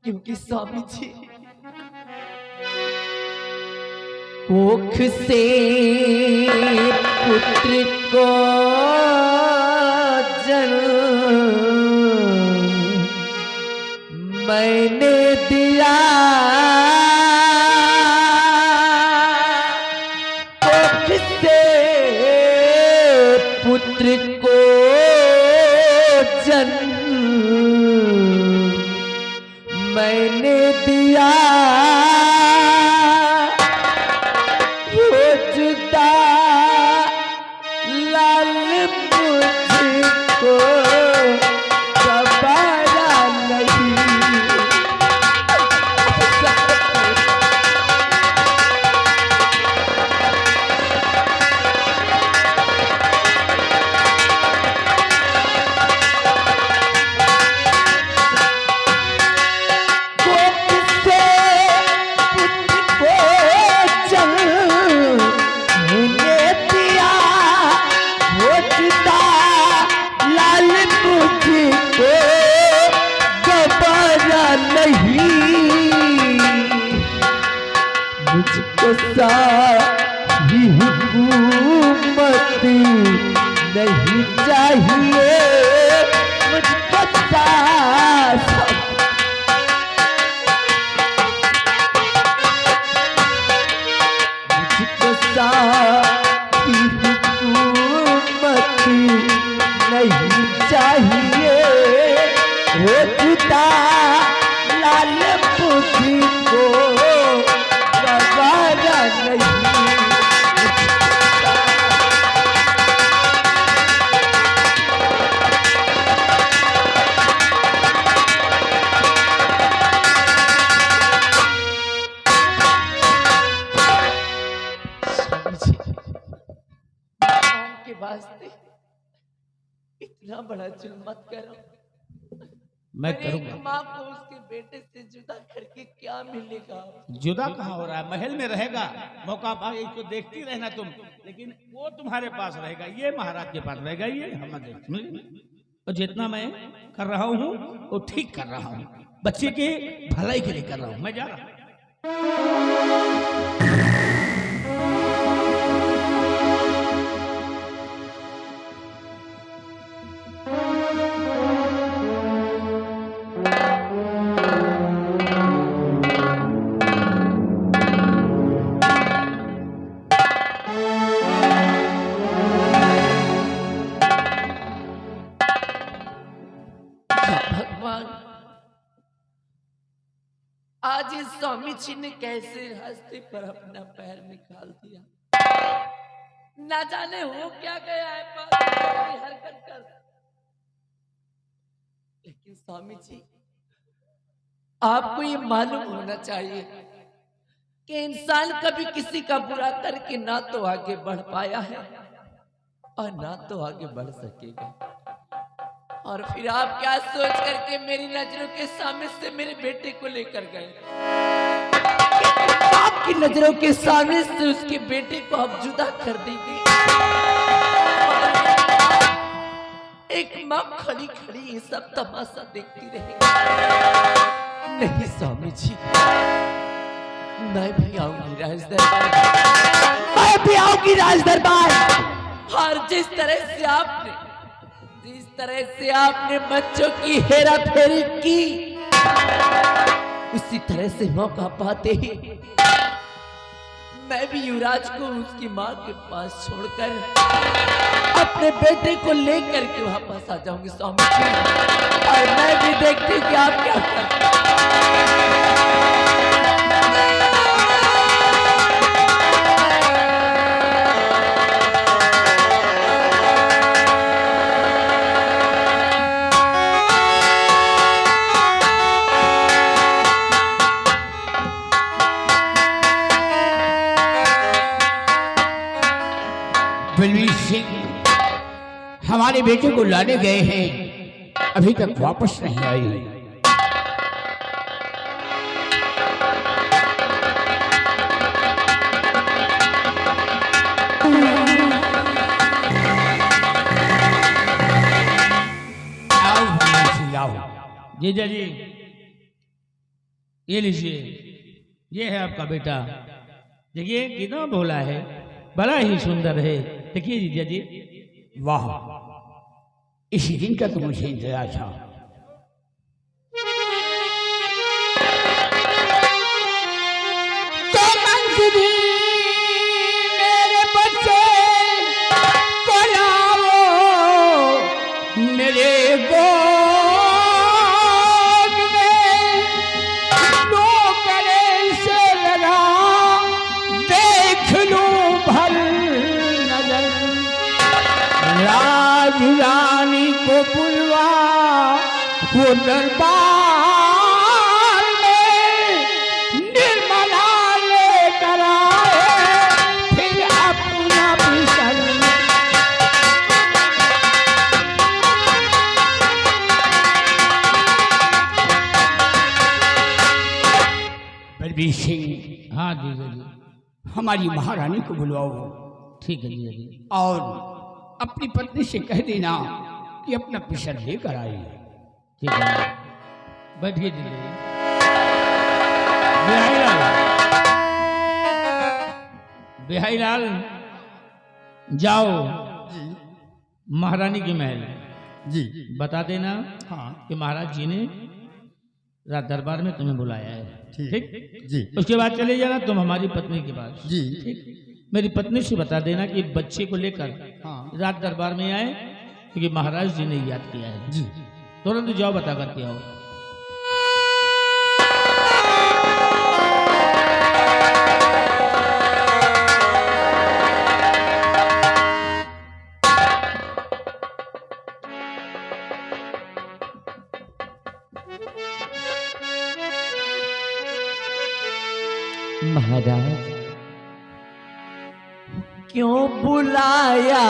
क्योंकि स्वामी जी कोख से पुत्र को जन्म मैंने दिया, कोख से पुत्र को जन्म मैंने दिया, वो जुदा लाल मुझको गवारा नहीं। मुझको सारी हुकूमत नहीं चाहिए, मुझको सारी हुकूमत नहीं चाहिए, वो जुदा लाल बुद्धि को गवारा नहीं। के वास्ते इतना बड़ा जुल्म मत करो। मैं करूंगा। माँ को उसके बेटे से जुदा करके क्या मिलेगा? जुदा कहाँ हो रहा है, महल में रहेगा, मौका पाए इसको देखती रहना तुम, लेकिन वो तुम्हारे पास रहेगा, ये महाराज के पास रहेगा, ये हम देख। और जितना मैं कर रहा हूँ वो ठीक कर रहा हूँ, बच्चे के भलाई के लिए कर रहा हूँ। मैं जा रहा हूँ। आज इस स्वामी जी ने कैसे हस्ती पर अपना पैर निकाल दिया, ना जाने हो क्या गया है हरकत कर। लेकिन स्वामी जी आपको ये मालूम होना चाहिए कि इंसान कभी किसी का बुरा करके ना तो आगे बढ़ पाया है और ना तो आगे बढ़ सकेगा। और फिर आप क्या सोच करके मेरी नजरों के सामने से मेरे बेटे को लेकर गए? आपकी नजरों के सामने से उसके बेटे को आप जुदा कर देंगे। एक माँ खड़ी खड़ी ये सब तमाशा देखती रहेगी। नहीं स्वामी जी, मैं भी आऊंगी राज दरबार, मैं भी आऊंगी राज दरबार। और जिस तरह से आपने बच्चों की हेरा फेरी की, उसी तरह से मौका पाते ही मैं भी युवराज को उसकी माँ के पास छोड़कर अपने बेटे को लेकर के वापस आ जाऊंगी स्वामी जी। और मैं भी देखती कि आप क्या करते हैं। बलवीर सिंह हमारे बेटे को लाने गए हैं, अभी तक वापस नहीं आई। आओ जीजा जी, ये लीजिए, ये है आपका बेटा। देखिए कितना भोला है, बड़ा ही सुंदर है। देखिए जीजा जी, वाह, इसी दिन का तो मुझे इंतजार था। तो मंजरी मेरे बच्चे को लाओ मेरे गोद में, लो करे से लगा देख लूं भर नजर, राज रानी को बुलवा वो दरबार में, निर्मला लेकर आए फिर अपना बिस्तर। बलबीर सिंह, हाँ जीजा जी, हमारी महारानी को बुलवाओ ठीक है जीजा जी। और अपनी पत्नी से कह देना कि अपना पिसर लेकर आई। ठीक है, बैठिए जीजा जी। बिहारी लाल, बिहारी लाल, जाओ महारानी के महल, जी बता देना हाँ कि महाराज जी ने रात दरबार में तुम्हें बुलाया है। ठीक जी उसके बाद चले जाना तुम हमारी पत्नी के पास। जी ठीक, मेरी पत्नी से बता देना कि बच्चे को लेकर हाँ रात दरबार में आए, क्योंकि महाराज जी ने याद किया है। जी। तुरंत जाओ, बता करके आओ। महाराज क्यों बुलाया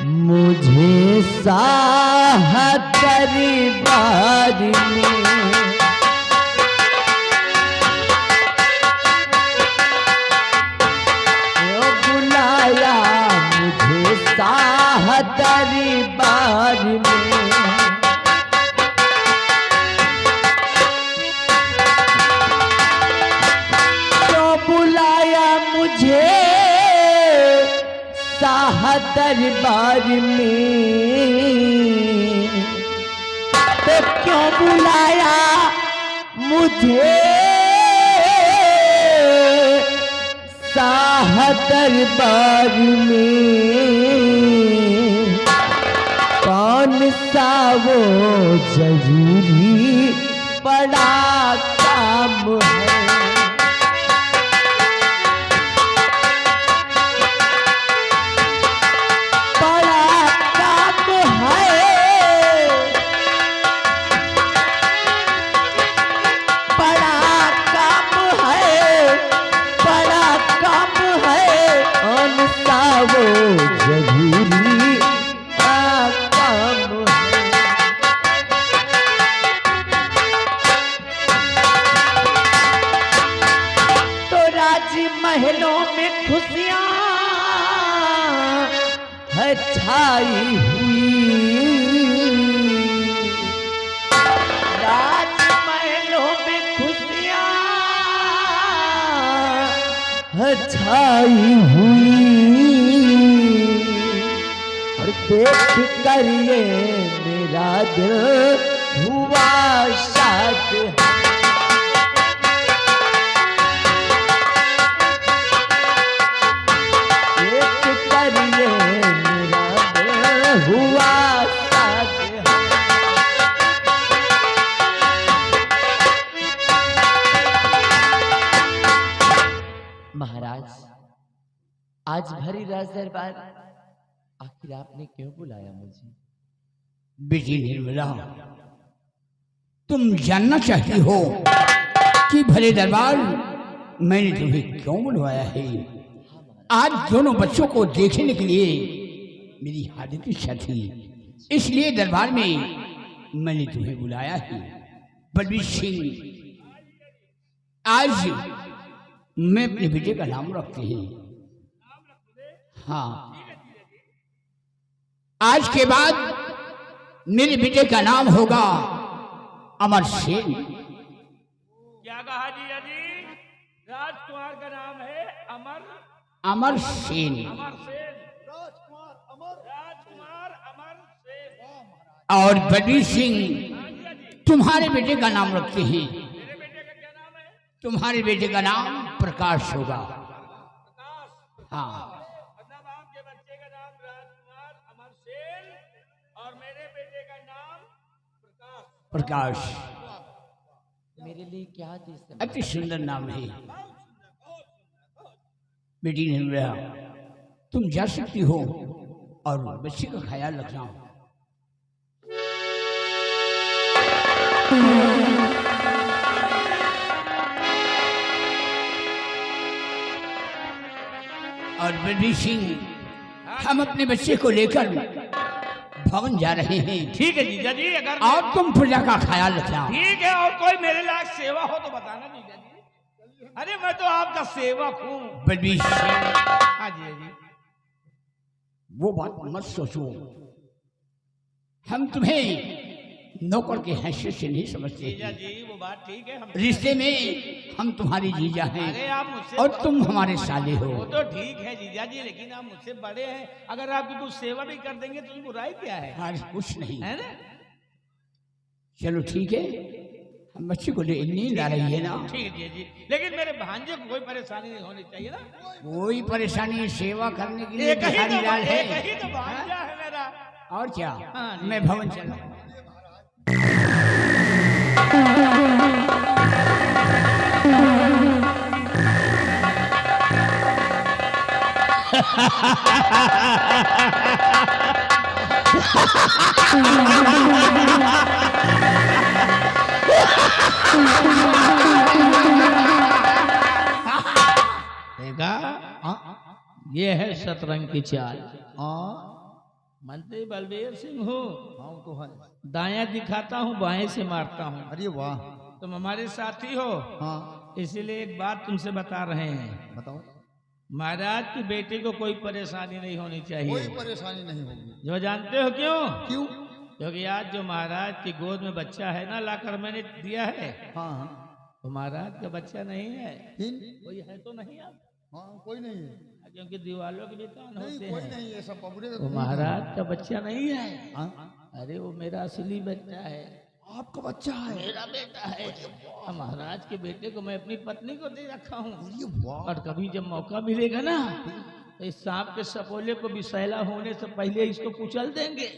मुझे साह दरबार में, क्यों बुलाया मुझे साह दरबार में, बुलाया मुझे शाह दरबार में, तो क्यों बुलाया मुझे शाह दरबार में, कौन सा वो जरूरी बड़ा काम है, महलों में खुशियां है छाई हुई, राजमहलों में खुशियां है छाई हुई, और देख कर ये मेरा दिल हुआ शाद है, हुआ महाराज आज भरी राज दरबार, आखिर आपने क्यों बुलाया मुझे? बेटी निर्मला, तुम जानना चाहती हो कि भरे दरबार मैंने तुम्हें क्यों बुलवाया है? आज दोनों बच्चों को देखने के लिए मेरी हार्दिक इच्छा थी, इसलिए दरबार में मैंने तुम्हें बुलाया है। बलबीर सिंह, आज मैं अपने बेटे का नाम रखते हैं। हाँ, आज के बाद मेरे बेटे का नाम होगा अमर सेन। क्या कहा जीजा जी? राजकुमार का नाम है अमर अमर सेन। अमर सेन। राजकुमार अमर सेन। और बलबीर सिंह हाँ जीजा जी। तुम्हारे बेटे का नाम रखते हैं। मेरे बेटे का क्या नाम है? तुम्हारे बेटे का नाम प्रकाश होगा। प्रकाश। हाँ, मतलब आपके बच्चे का नाम राजकुमार अमर सेन और मेरे बेटे का नाम प्रकाश। प्रकाश मेरे लिए क्या चीज है? अति सुंदर नाम है। बेटी निर्मला, तुम जा सकती हो और बच्चे का ख्याल रखना। और बलबीर सिंह, हम अपने बच्चे को लेकर भवन जा रहे हैं ठीक है जीजा जी। अगर और तुम प्रजा का ख्याल रखना। ठीक है, और कोई मेरे लायक सेवा हो तो बताना जीजा जी। अरे मैं तो आपका सेवक हूँ। बलबीर सिंह, हाँ जीजा जी। वो बात मत सोचो। हम तुम्हें नौकर के हैसियत से नहीं समझते। जीजा जी वो बात ठीक है। हम रिश्ते में हम तुम्हारी जीजा अरे हैं आप मुझसे और तुम हमारे साले हो। वो तो ठीक है जीजा जी, लेकिन आप मुझसे बड़े हैं। अगर आपकी कुछ सेवा भी कर देंगे तो बुराई क्या है? आज कुछ नहीं है ना? चलो ठीक है, हम बच्चे को ले नींद आ रही है ना। ठीक है जीजा जी, लेकिन मेरे भांजे को कोई परेशानी नहीं होनी चाहिए ना। कोई परेशानी, सेवा करने के लिए एक ही बिहारी लाल है। एक ही तो भांजा है मेरा। और क्या, हाँ जी। मैं भवन चला। देखा, ये है शतरंज की चाल। मंत्री बलबीर सिंह हूँ। हाँ तो है। दायां दिखाता हूँ, बाएं से मारता हूँ। अरे वाह। तुम हमारे साथी हो, हाँ इसीलिए एक बात तुमसे बता रहे हैं। बताओ। महाराज की बेटी को कोई परेशानी नहीं होनी चाहिए। कोई परेशानी नहीं होगी। जो जानते हो क्यों? क्यों? क्योंकि आज जो महाराज की गोद में बच्चा है ना, लाकर मैंने दिया है, हाँ हाँ। तो महाराज का बच्चा नहीं है। फिर? कोई है तो नहीं आप? हाँ कोई नहीं है। क्योंकि दीवालों के भी कान नहीं होते कोई हैं। नहीं है, सब पबड़े। वो महाराज का बच्चा नहीं है। हाँ? अरे वो मेरा असली बच्चा है। आपका बच्चा है? मेरा बेटा है। और महाराज के बेटे को मैं अपनी पत्नी को दे रखा हूँ। अरे वाह। और कभी जब मौका मिलेगा ना, तो इस सांप के सपोले को विषैला होने से पहले इसको कुचल देंगे,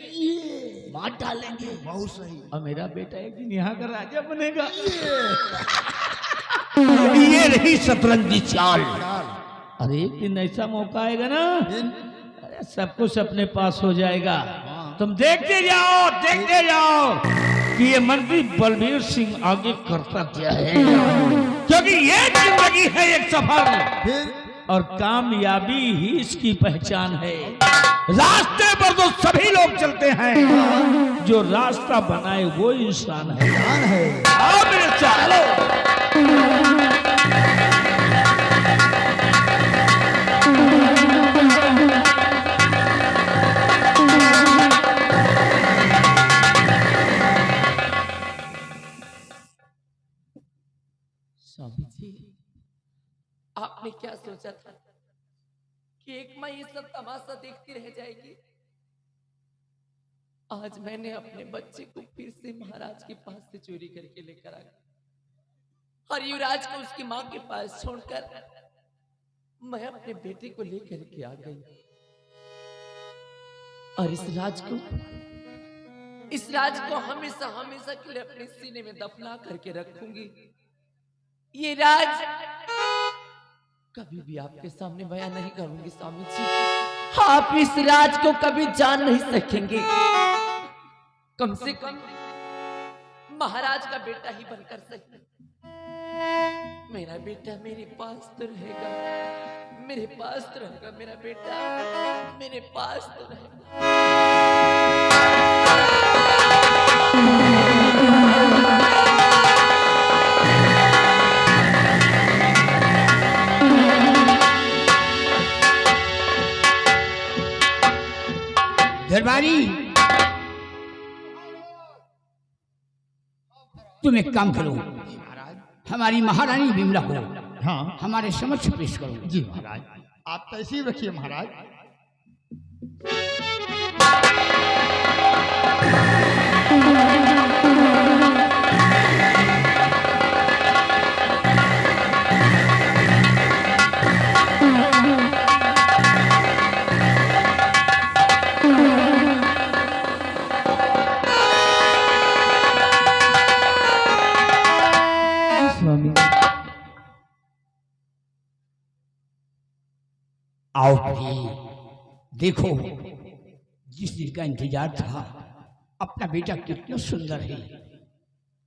मार डालेंगे। बहुत सही। और मेरा बेटा एक दिन यहाँ का राजा बनेगा। ये रही शतरंज की चाल। अरे एक दिन ऐसा मौका आएगा ना, फिर? अरे सब कुछ अपने पास हो जाएगा। तुम देखते जाओ कि ये मंत्री बलबीर सिंह आगे करता क्या है। क्योंकि ये जिंदगी है एक सफर, फिर? और कामयाबी ही इसकी पहचान है। रास्ते पर तो सभी लोग चलते हैं, जो रास्ता बनाए वो इंसान है। जान है। आओ मेरे चलो। स्वामी जी, आपने क्या सोचा था कि एक माँ ये सब तमाशा देखती रह जाएगी? आज मैंने अपने बच्चे को फिर से महाराज के पास से चोरी करके लेकर आ गया और युवराज को उसकी माँ के पास छोड़कर मैं अपने बेटे को लेकर के आ गई। और इस राज को हमेशा हमेशा के लिए अपने सीने में दफना करके रखूंगी। ये राज कभी भी आपके सामने बयान नहीं करूंगी स्वामी जी। आप इस राज को कभी जान नहीं सकेंगे। कम से कम महाराज का बेटा ही बनकर सके। मेरा बेटा मेरे पास तो रहेगा, मेरे पास तो रहेगा, मेरा बेटा मेरे पास तो रहेगा। दरबारी, तुम एक काम करो, हमारी महारानी विमला को हाँ हमारे समक्ष पेश करो। जी महाराज, आप तैसी रखिए महाराज। स्वामी आओ भी देखो, जिस दिन का इंतजार था, अपना बेटा कितना सुंदर है।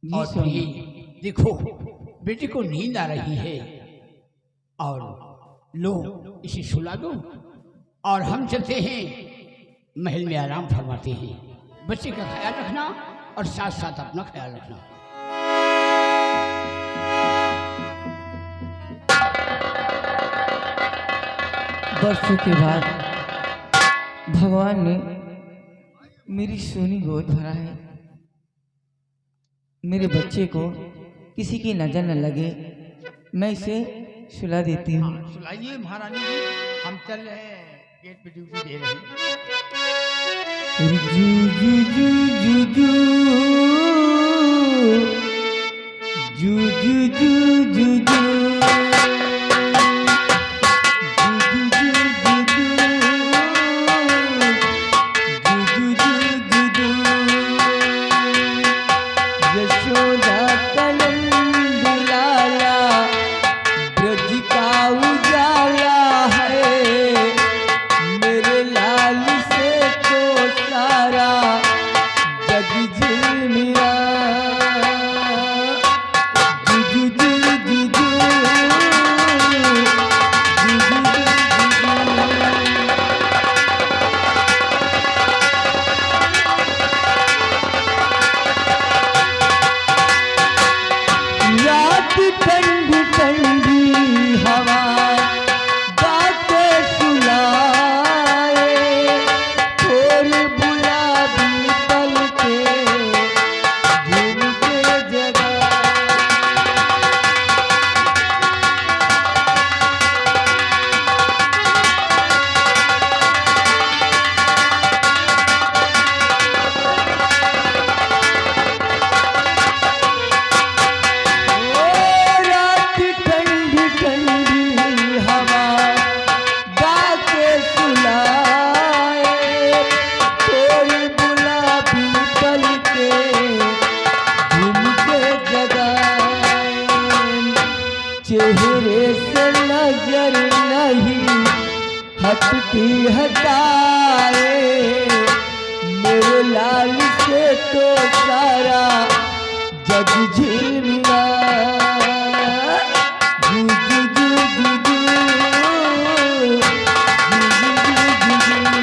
और भी देखो, बेटे को नींद आ रही है, और लो इसे सुला दो और हम चलते हैं महल में आराम फरमाते हैं। बच्चे का ख्याल रखना और साथ साथ अपना ख्याल रखना। वर्षों के बाद भगवान ने मेरी सोनी गोद भरा है। मेरे बच्चे को किसी की नजर न लगे, मैं इसे सुला देती हूँ। सुलाइए महारानी जी, हम चल रहे हैं, गेट पे ड्यूटी दे रहे हैं। जू जू जू जू जू जू जू जू जू चेहरे से नजर नहीं हटती हटाए, मेरे लाल से तो सारा जग झिलमिला। जू जू जू जू जू, जू जू जू जू जू।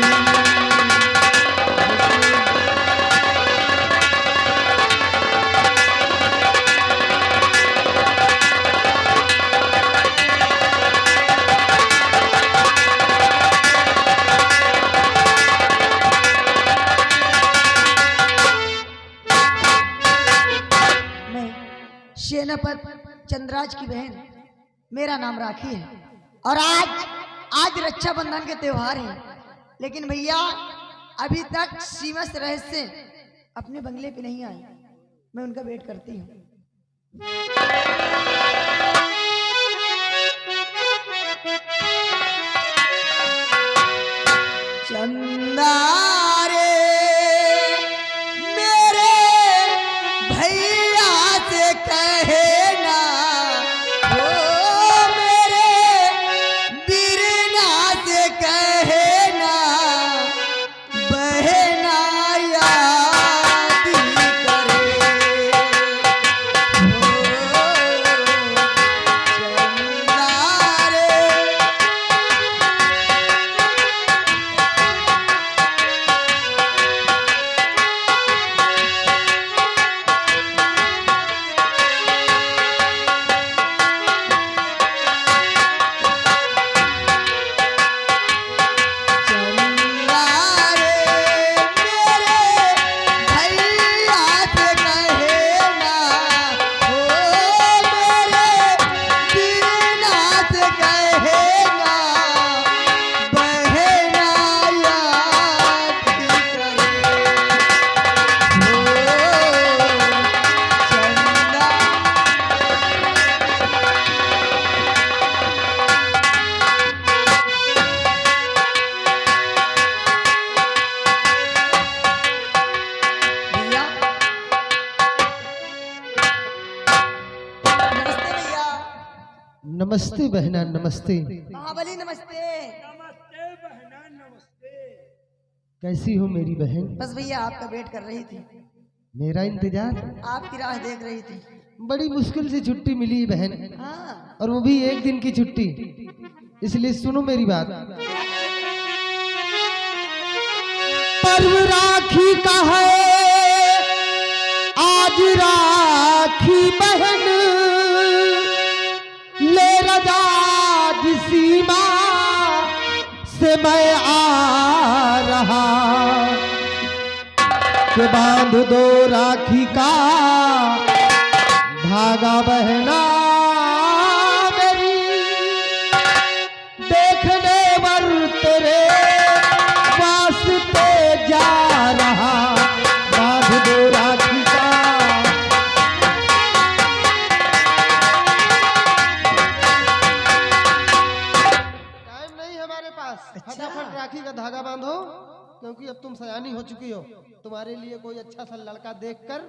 सेनापति चंद्राज की बहन, मेरा नाम राखी है और आज रक्षाबंधन के त्योहार है, लेकिन भैया अभी तक सीमस रहस्य अपने बंगले पे नहीं आए। मैं उनका वेट करती हूँ। चंदा रे मेरे भैया से कहना, ओ मेरे बीरना से कहना, बहना याद करे। नमस्ते बहना नमस्ते। महाबली नमस्ते। कैसी हो मेरी बहन? बस भैया आपका वेट कर रही थी, मेरा इंतजार? आपकी राह देख रही थी। बड़ी मुश्किल से छुट्टी मिली है बहन, हाँ और वो भी एक दिन की छुट्टी। इसलिए सुनो मेरी बात। पर्व राखी का है आज, राखी बहन ले रजाज सीमा से मैं आ रहा, के बांध दो राखी का धागा बहना मेरी, देखने वर तेरे वास्ते जा रहा, बांध दो राखी का। टाइम नहीं हमारे पास, फटाफट राखी का धागा बांधो, क्योंकि अब तुम सयानी हो चुकी हो। तुम्हारे लिए कोई अच्छा सा लड़का देखकर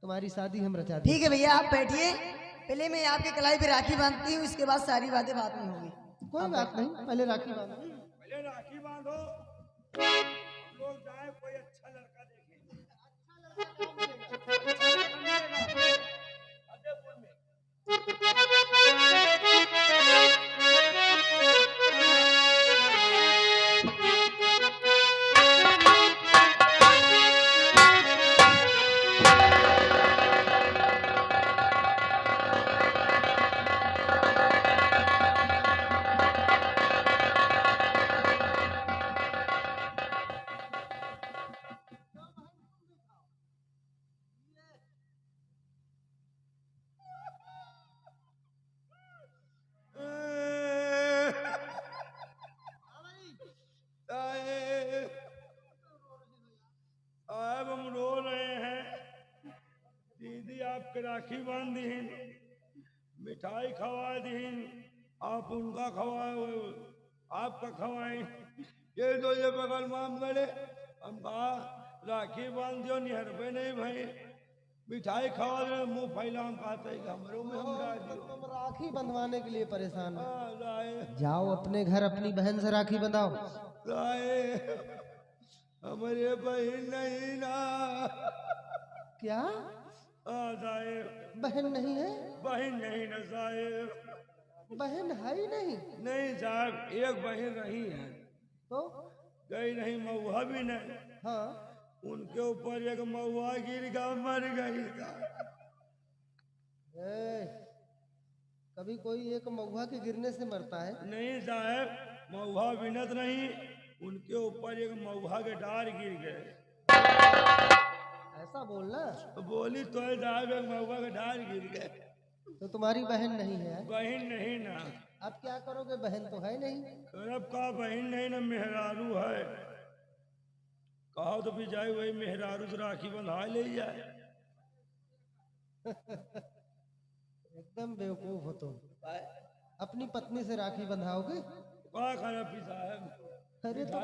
तुम्हारी शादी हम रचा देंगे। ठीक है भैया, आप बैठिए। पहले मैं आपके कलाई पे राखी बांधती हूँ, इसके बाद सारी बातें बाद में होगी। कोई बात नहीं, पहले राखी बांधो। पहले राखी बांधो, लोग जाए कोई अच्छा लड़का देखें। अब हम रो रहे हैं, दीदी आपके राखी बांध दीन, मिठाई खवा दीन, आप उनका खवाओ, आपका खवाएं। ये तो ये बगल माम गड़े, हम कहा राखी बांध दियो, निहर पे नहीं भाई, मिठाई खवा दे, मुंह फैला, हम कहते हैं हमरों में हम डाल दियो। तुम राखी बंधवाने के लिए परेशान हो, लाए जाओ अपने घर अपनी बहन से राखी बंधाओ। लाए हमारे बहन नहीं ना। क्या साहेब बहन नहीं है? बहन नहीं ना साहेब, बहन है ही नहीं नहीं साहब, एक बहन रही है, तो? गई नहीं, महुआ भी नहीं, हाँ, उनके ऊपर एक महुआ गिर गया, मर गई था। कभी कोई एक महुआ के गिरने से मरता है? नहीं साहब, महुआ बिनत नहीं, उनके ऊपर एक महुआ के डार गिर गए। ऐसा बोलना। बोली तो है साहब, एक महुआ के डार गिर गए। तो तुम्हारी बहन नहीं है? बहन नहीं ना। अब क्या करोगे, बहन तो है नहीं। करब का बहन नहीं ना, मेहरारू है, कहो तो भी जाए वही मेहरारू से राखी बंधा ले जाए। एकदम बेवकूफ हो तुम। अपनी पत्नी से राखी बंधाओगे? क्या खराब भी साहब, अरे तो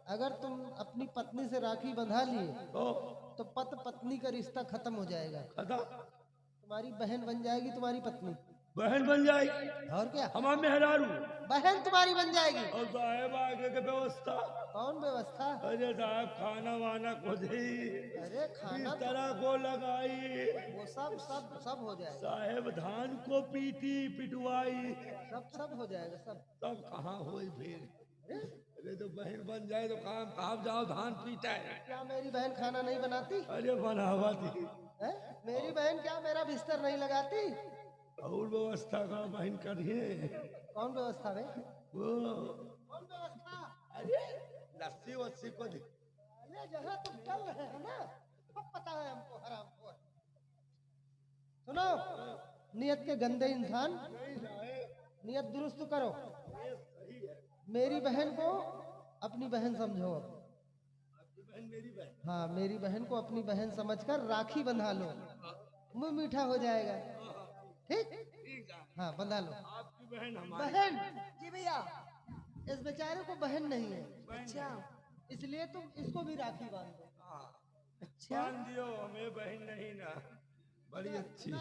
अगर तुम अपनी पत्नी से राखी बंधा लिए तो पत्नी का रिश्ता खत्म हो जाएगा। तुम्हारी बहन बन जाएगी तुम्हारी पत्नी। बहन बन जाएगी और क्या, हमारा मेहरारू बहन तुम्हारी बन जाएगी। और साहब आगे के व्यवस्था। कौन व्यवस्था? अरे साहब खाना वाना को दी, अरे खाना तरह को लगाई, वो सब हो जाएगा। साहेब धान को पीटी पिटवाई, सब हो जाएगा सब। तब कहाँ हो फिर? अरे तो बहन बन जाए तो काम कहाँ जाओ, धान पीटा है। क्या मेरी बहन खाना नहीं बनाती? अरे बनावा थी है? मेरी बहन क्या मेरा बिस्तर नहीं लगाती? और व्यवस्था का बहन करिए। कौन व्यवस्था है? वो कौन व्यवस्था? अरे लस्सी वस्सी को दे। अरे जहाँ तुम चल रहे हो ना, सब पता है हमको, हरामखोर। सुनो, नियत के गंदे इंसान, नियत दुरुस्त करो। मेरी बहन को अपनी बहन समझो। हाँ, मेरी बहन को अपनी बहन समझकर राखी बंधा लो, मुंह मीठा हो जाएगा। ठीक? हाँ, बंधा लो। आपकी बहन हमारी बहन? जी भैया। इस बेचारे को बहन नहीं है, अच्छा इसलिए तुम इसको भी राखी बांध दो। अच्छा, बांध दियो, हमें बहन नहीं ना, बड़ी अच्छी हो।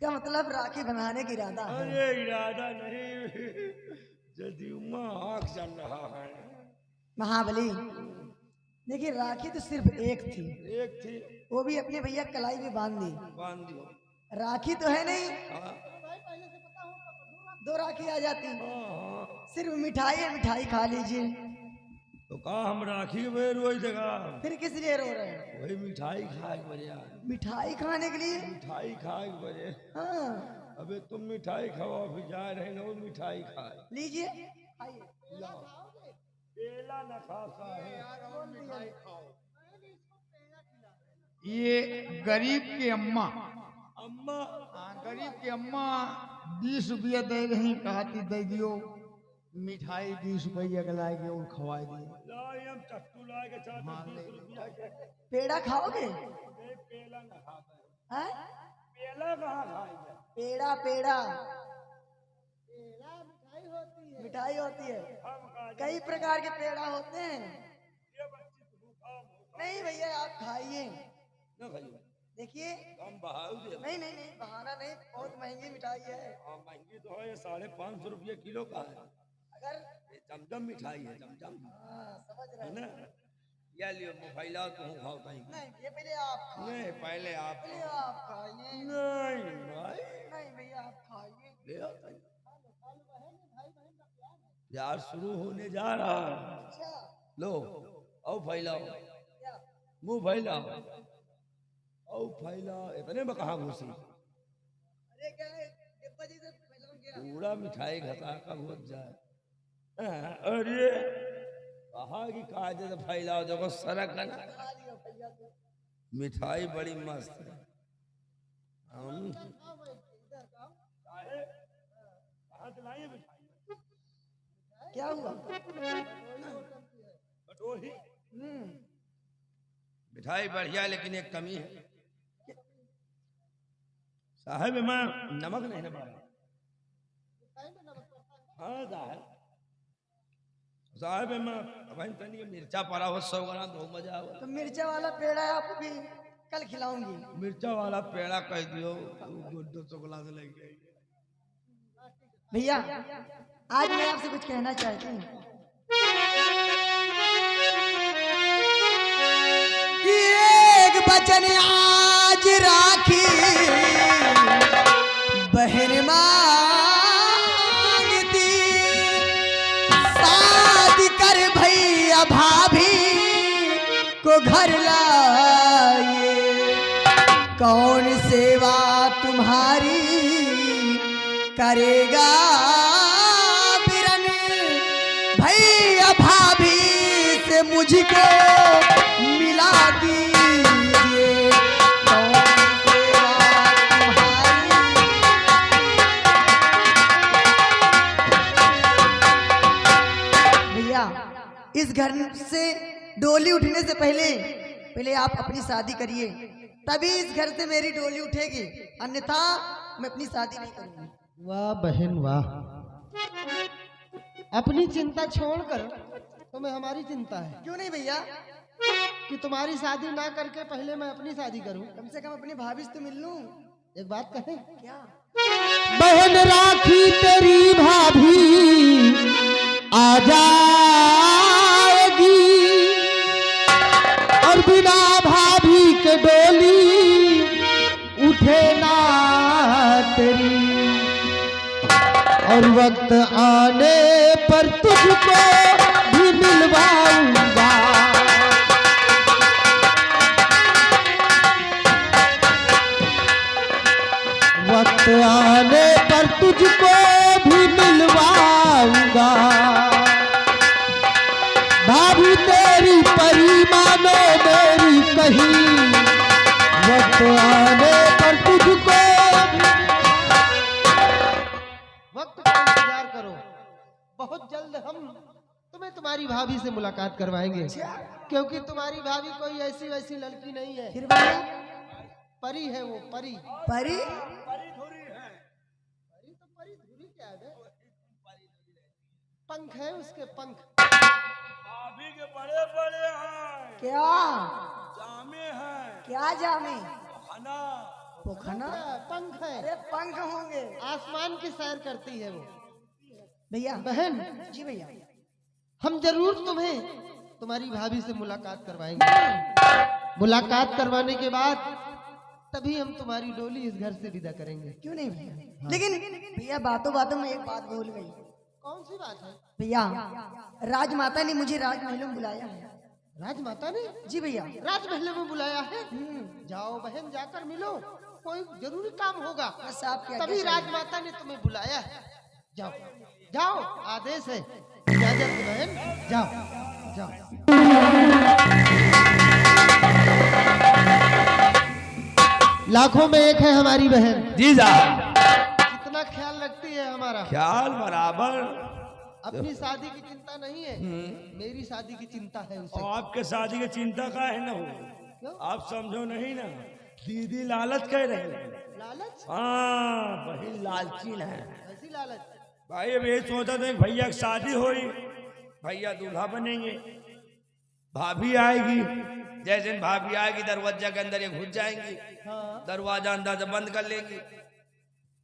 इसका मतलब राखी बनाने की इरादा है। अरे इरादा नहीं, जदीमा आँख चल रहा है। महाबली देखिए, राखी तो सिर्फ एक थी, एक थी, वो भी अपने भैया कलाई में बांध दी। बांध दियो। राखी तो है नहीं, हाँ, 2 राखी आ जाती। हाँ। सिर्फ मिठाई है, मिठाई खा लीजिए। तो कहा हम राखी में रोई देगा, फिर किस लिए रो रहे हैं? वही मिठाई खाए के बजे आए। मिठाई खाने के लिए? मिठाई खाए के बजे। हाँ, अबे तुम मिठाई खाओ, अभी जा रहे ना वो मिठाई खाए। लीजिए खाइए। केला न खाता है। ये गरीब की अम्मा, अम्मा गरीब की अम्मा 20 रुपया दे रही, कहती दे दियो मिठाई 20 रुपया के लाएगी और खवाए दिए। लाई हम चट्टू लाए के चाहते हाँ, 20 रुपया के। पेड़ा खाओगे? नहीं, पेला न खाता है। हैं? पेला कहाँ खाएंगे? पेड़ा पेड़ा मिठाई होती है। हम खा कई प्रकार के पेड़ा होते हैं। ये बच्ची तो भूखा भूखा नहीं भैया, आप खाइए। न खाइए। देखिए, हम बहाव दे। नहीं नहीं नहीं, बहाना नहीं, बहुत महंगी मिठाई है। हाँ, महंगी तो है, ये 550 रुपये किलो का है। अगर ये चमचम मिठाई है, चमचम, समझ रहे है हैं। ना। या लियो मोबाइला तो हूँ खाओ ताई। नहीं, ये पहले आप खाइए। नहीं, पहले आप पहले आप खाइए। नहीं भाई, नहीं भैया, आप खाइए। ले आओ ताई। यार शुरू होने जा रहा है। अच्छा, लो, आओ फैलाओ, क्या? मुंह फैलाओ, आओ फैलाओ। इतने में कहाँ घुसी? अरे क्या है, डिब्बा जी से फैलाऊं क्या? पूरा मिठाई घटा का घुस जाए। अरे कहा कि कायदे से फैलाओ, देखो सड़क है ना। खा लियो भैया तो। मिठाई बड़ी मस्त है। हम क्या हुआ? कटोरी मिठाई बढ़िया, लेकिन एक कमी है साहब, मैं नमक नहीं ना पाया। हाँ साहब मैं अब तनी मिर्चा पड़ा हो 100 ग्राम तो मजा आवा। तो मिर्चा वाला पेड़ा आपको भी कल खिलाऊंगी। मिर्चा वाला पेड़ा कह दियो, गुड्डो चोकला से लेके आई। भैया, आज मैं आपसे कुछ कहना चाहती हूँ कि एक बचन आज राखी बहन मांगती, शादी कर भैया भाभी को घर लाए, कौन सेवा तुम्हारी करेगा बिरन, भैया भाभी से मुझको मिला दीजिए, कौन सेवा तुम्हारी। भैया, इस घर से डोली उठने से पहले आप अपनी शादी करिए, तभी इस घर से मेरी डोली उठेगी, अन्यथा मैं अपनी शादी नहीं करूंगी। वाह बहन वाह, अपनी चिंता छोड़कर तुम्हें हमारी चिंता है क्यों नहीं भैया? कि तुम्हारी शादी ना करके पहले मैं अपनी शादी करूं। कम से कम अपनी भाभी से तो मिल लूं। एक बात कहें, क्या? बहन राखी तेरी भाभी आ जाएगी, और बिना भाभी के डोली उठे ना तेरी, और वक्त आने पर तुझको भी मिलवाऊंगा, वक्त आने पर तुझको भी मिलवाऊंगा, भाभी तेरी परी मानो मेरी कहीं, वक्त आने पर तुझको। वक्त का इंतजार करो, बहुत जल्द हम तुम्हें तुम्हारी भाभी से मुलाकात करवाएंगे, क्योंकि तुम्हारी भाभी कोई ऐसी वैसी लड़की नहीं है, फिर भैया? परी है वो, परी। परी? पंख है उसके, पंख। भाभी के बड़े बड़े हैं, क्या? जामे हैं, क्या जामे? खाना पोखना? पंख है, अरे पंख होंगे आसमान की सैर करती है वो। भैया। बहन, जी भैया। हम जरूर तुम्हें तुम्हारी भाभी से मुलाकात करवाएंगे। मुलाकात करवाने के बाद तभी हम तुम्हारी डोली इस घर से विदा करेंगे। क्यों नहीं भैया? लेकिन भैया बातों बातों में एक बात भूल गई। कौन सी बात है? भैया राजमाता ने मुझे राजमहल में बुलाया है। राजमाता ने? जी भैया। राजमहल में बुलाया है? जाओ बहन, जाकर मिलो, कोई जरूरी काम होगा। बस आपकी आज्ञा तभी चाहिए। राजमाता ने तुम्हें बुलाया है। जाओ जाओ, आदेश है। इजाजत दो बहन, जाओ जाओ। लाखों में एक है हमारी बहन, जी साहब, कितना ख्याल रखती है हमारा। ख्याल बराबर। अपनी शादी की चिंता नहीं है, मेरी शादी की चिंता है उसे। और आपके शादी की चिंता का है ना क्यों? हो, आप समझो नहीं ना, दीदी लालच कह रहे हैं। लालच? हाँ, वही लालची है ऐसी लालच? भाई। अब ये सोचा था कि भैया की शादी हो रही, भैया दूल्हा बनेंगे, भाभी आएगी, जैसे भाभी आएगी दरवाजा के अंदर ये घुस जाएंगी, हाँ। दरवाजा अंदर से बंद कर लेंगी,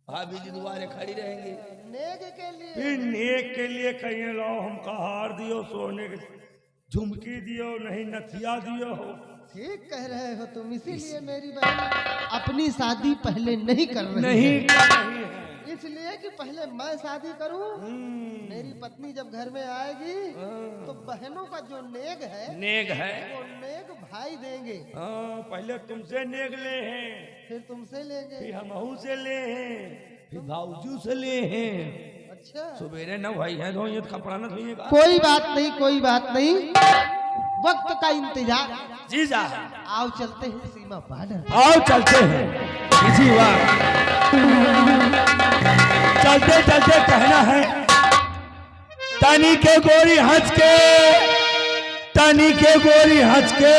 भाभी जी दुआरे खड़ी रहेंगी। नेग के लिए? फिर नेक के लिए कहिए लो हमका हार दियो, सोने के झुमकी दियो, नहीं नथिया दियो हो। ठीक कह रहे हो तुम, इसीलिए मेरी बहन अपनी शादी पहले नहीं कर रही नहीं है। कर रही है। इसलिए कि पहले मैं शादी करूं, मेरी पत्नी जब घर में आएगी तो बहनों का जो नेग है नेक है। वो नेग भाई देंगे, हाँ, पहले तुमसे नेक ले हैं, फिर तुमसे लेंगे। फिर हमहू से ले हैं, फिर भाऊजू से ले हैं। अच्छा, सवेरे न भाई है तो ये कपड़ा न धोइएगा। कोई बात नहीं, कोई बात नहीं, वक्त का इंतजार। जी साहब, आओ चलते हैं सीमा बॉर्डर। आओ चलते हैं इसी बात। चलते चलते कहना है, तनी के गोरी हंस के, तनी के गोरी हंस के,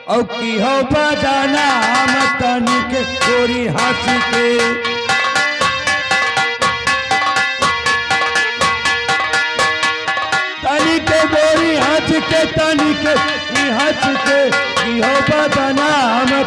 और की हो बजाना हम तनी के गोरी हंस के। तनी के गोरी हंस के, तनी के हंस के, की हो बजाना हम